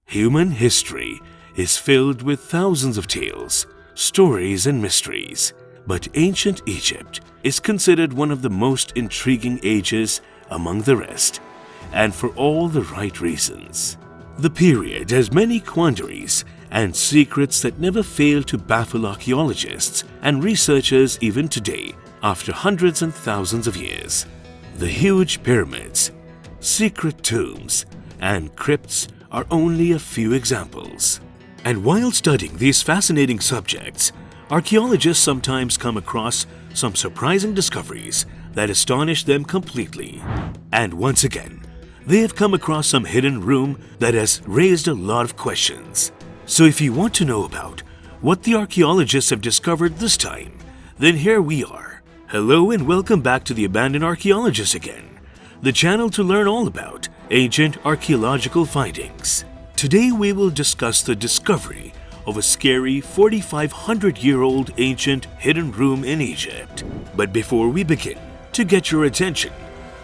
Human history is filled with thousands of tales, stories and mysteries, but ancient Egypt is considered one of the most intriguing ages among the rest, and for all the right reasons. The period has many quandaries and secrets that never fail to baffle archaeologists and researchers even today, after hundreds and thousands of years. The huge pyramids, secret tombs, and crypts are only a few examples. And while studying these fascinating subjects, archaeologists sometimes come across some surprising discoveries that astonish them completely. And once again, they have come across some hidden room that has raised a lot of questions. So if you want to know about what the archaeologists have discovered this time, then here we are. Hello and welcome back to the Abandoned Archaeologists again, the channel to learn all about ancient archaeological findings. Today we will discuss the discovery of a scary 4,500-year-old ancient hidden room in Egypt. But before we begin, to get your attention,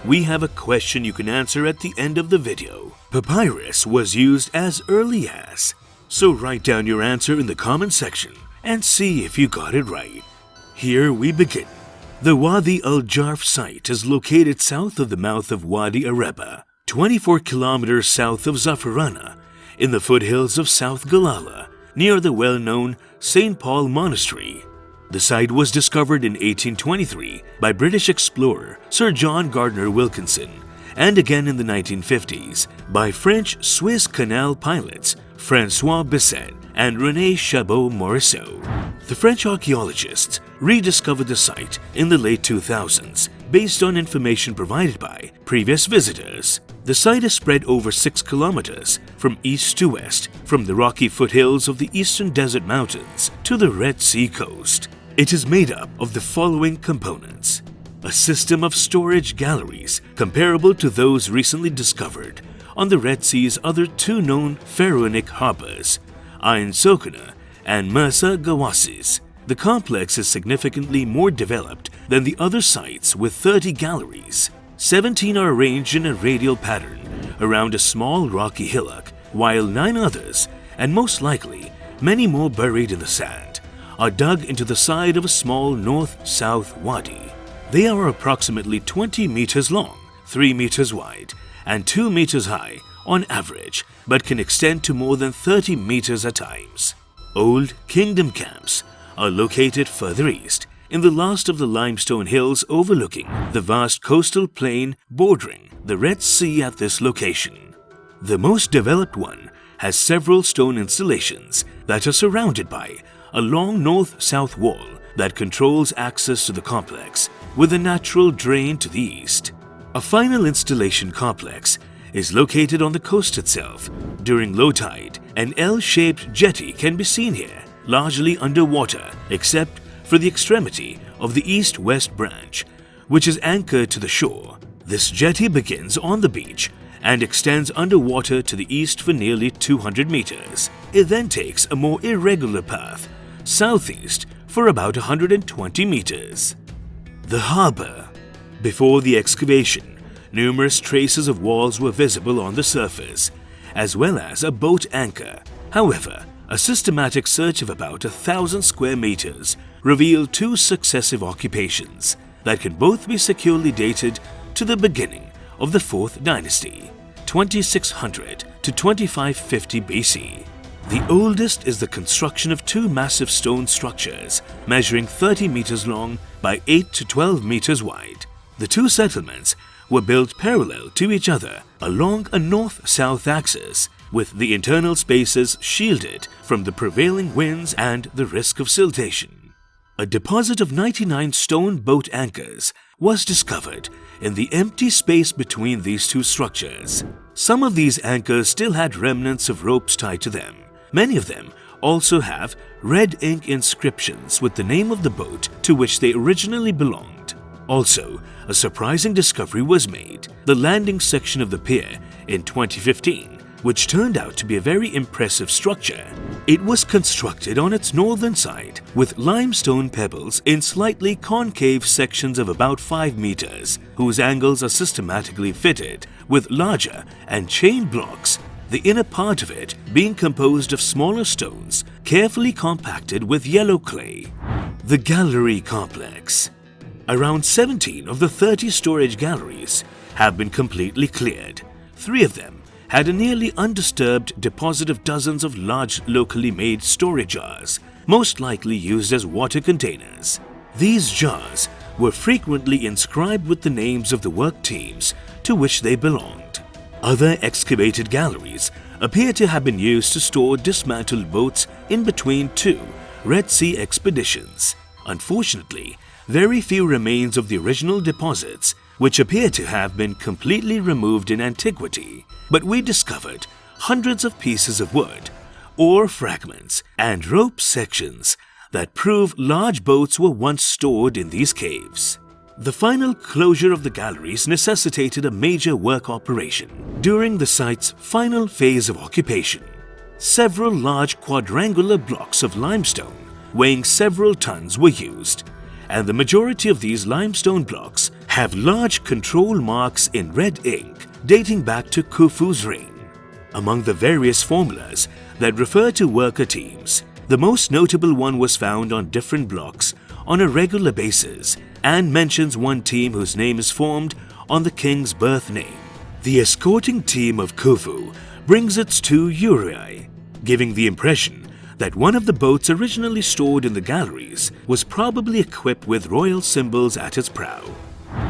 we have a question you can answer at the end of the video. Papyrus was used as early as, so write down your answer in the comment section and see if you got it right. Here we begin. The Wadi Al Jarf site is located south of the mouth of Wadi Araba, 24 kilometers south of Zafarana, in the foothills of South Galala, near the well-known St. Paul Monastery. The site was discovered in 1823 by British explorer Sir John Gardner Wilkinson, and again in the 1950s by French-Swiss canal pilots François Bisset and René Chabot-Morisseau. The French archaeologists rediscovered the site in the late 2000s based on information provided by previous visitors. The site is spread over 6 kilometers from east to west, from the rocky foothills of the eastern desert mountains to the Red Sea coast. It is made up of the following components: a system of storage galleries comparable to those recently discovered on the Red Sea's other two known pharaonic harbors, Ayn Soukhna and Mersa Gawassis. The complex is significantly more developed than the other sites with 30 galleries. 17 are arranged in a radial pattern around a small rocky hillock, while 9 others, and most likely many more buried in the sand, are dug into the side of a small north-south wadi. They are approximately 20 meters long, 3 meters wide, and 2 meters high on average, but can extend to more than 30 meters at times. Old kingdom camps are located further east, in the last of the limestone hills overlooking the vast coastal plain bordering the Red Sea at this location. The most developed one has several stone installations that are surrounded by a long north-south wall that controls access to the complex, with a natural drain to the east. A final installation complex is located on the coast itself. During low tide, an L-shaped jetty can be seen here, largely underwater except for the extremity of the east-west branch, which is anchored to the shore. This jetty begins on the beach and extends underwater to the east for nearly 200 meters. It then takes a more irregular path southeast for about 120 meters. The harbor. Before the excavation, numerous traces of walls were visible on the surface, as well as a boat anchor. However, a systematic search of about 1,000 square meters revealed 2 successive occupations that can both be securely dated to the beginning of the 4th dynasty, 2600 to 2550 BC. The oldest is the construction of 2 massive stone structures measuring 30 meters long by 8 to 12 meters wide. The 2 settlements were built parallel to each other along a north-south axis, with the internal spaces shielded from the prevailing winds and the risk of siltation. A deposit of 99 stone boat anchors was discovered in the empty space between these 2 structures. Some of these anchors still had remnants of ropes tied to them. Many of them also have red ink inscriptions with the name of the boat to which they originally belonged. Also, a surprising discovery was made: the landing section of the pier in 2015, which turned out to be a very impressive structure. It was constructed on its northern side with limestone pebbles in slightly concave sections of about 5 meters, whose angles are systematically fitted with larger and chain blocks the inner part of it being composed of smaller stones carefully compacted with yellow clay. The gallery complex. Around 17 of the 30 storage galleries have been completely cleared. 3 of them had a nearly undisturbed deposit of dozens of large locally made storage jars, most likely used as water containers. These jars were frequently inscribed with the names of the work teams to which they belonged. Other excavated galleries appear to have been used to store dismantled boats in between 2 Red Sea expeditions. Unfortunately, very few remains of the original deposits, which appear to have been completely removed in antiquity, but we discovered hundreds of pieces of wood, ore fragments, and rope sections that prove large boats were once stored in these caves. The final closure of the galleries necessitated a major work operation during the site's final phase of occupation. Several large quadrangular blocks of limestone weighing several tons were used, and the majority of these limestone blocks have large control marks in red ink dating back to Khufu's reign. Among the various formulas that refer to worker teams, the most notable one was found on different blocks on a regular basis and mentions one team whose name is formed on the king's birth name. The escorting team of Khufu brings its 2 uriai, giving the impression that one of the boats originally stored in the galleries was probably equipped with royal symbols at its prow.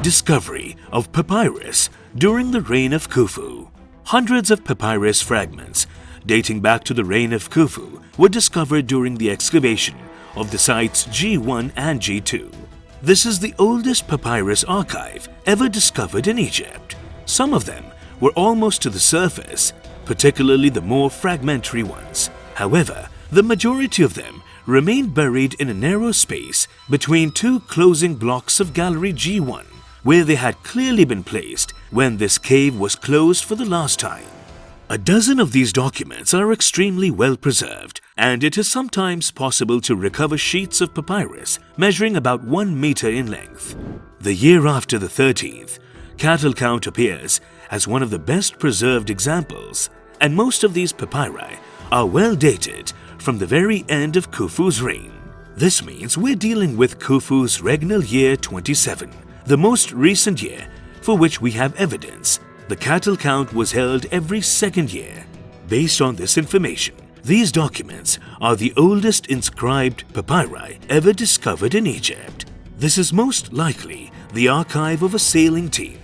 Discovery of papyrus during the reign of Khufu. Hundreds of papyrus fragments dating back to the reign of Khufu were discovered during the excavation of the sites G1 and G2. This is the oldest papyrus archive ever discovered in Egypt. Some of them were almost to the surface, particularly the more fragmentary ones. However, the majority of them remained buried in a narrow space between 2 closing blocks of Gallery G1, where they had clearly been placed when this cave was closed for the last time. A dozen of these documents are extremely well preserved, and it is sometimes possible to recover sheets of papyrus measuring about 1 meter in length. The year after the 13th, cattle count appears as one of the best preserved examples, and most of these papyri are well dated from the very end of Khufu's reign. This means we're dealing with Khufu's regnal year 27, the most recent year for which we have evidence. The cattle count was held every 2nd year. Based on this information, these documents are the oldest inscribed papyri ever discovered in Egypt. This is most likely the archive of a sailing team,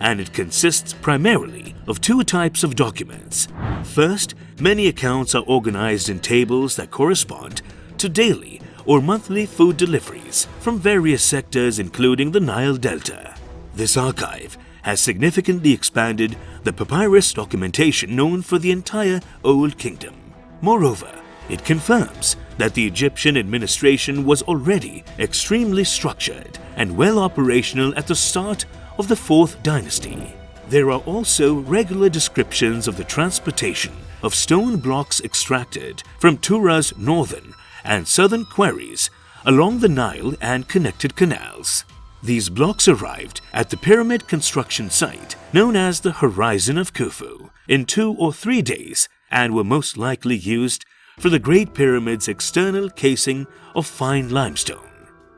and it consists primarily of 2 types of documents. First, many accounts are organized in tables that correspond to daily or monthly food deliveries from various sectors including the Nile Delta. This archive has significantly expanded the papyrus documentation known for the entire Old Kingdom. Moreover, it confirms that the Egyptian administration was already extremely structured and well operational at the start of the 4th dynasty. There are also regular descriptions of the transportation of stone blocks extracted from Tura's northern and southern quarries along the Nile and connected canals. These blocks arrived at the pyramid construction site known as the Horizon of Khufu in 2 or 3 days and were most likely used for the Great Pyramid's external casing of fine limestone.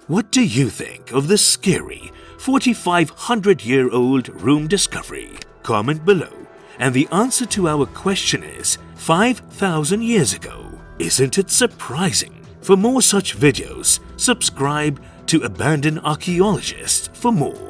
What do you think of this scary 4,500-year-old room discovery? Comment below, and the answer to our question is 5,000 years ago. Isn't it surprising? For more such videos, subscribe to Abandoned Archaeologists for more.